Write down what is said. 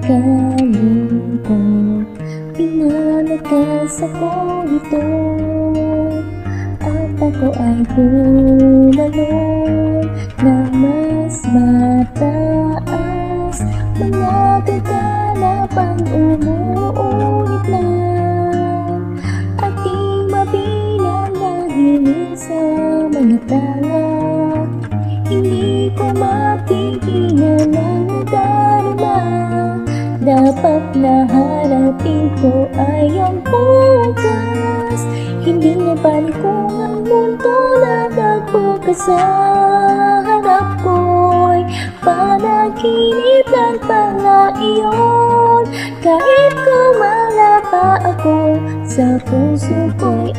kalungkot, pinalakas ako ito, at ako ay bumalon na mas mataas. Mga gagana pang umuulit lang, ating mabilang nahimik sa mga tala. Hindi ko mapigilan ang nadarama, dapat na harapin ko ay ang bukas. Hindi naman kung ang mundo na nagbukas sa harap ko'y panaginip lang pala iyon. Kahit kumala pa ako, sa puso ko'y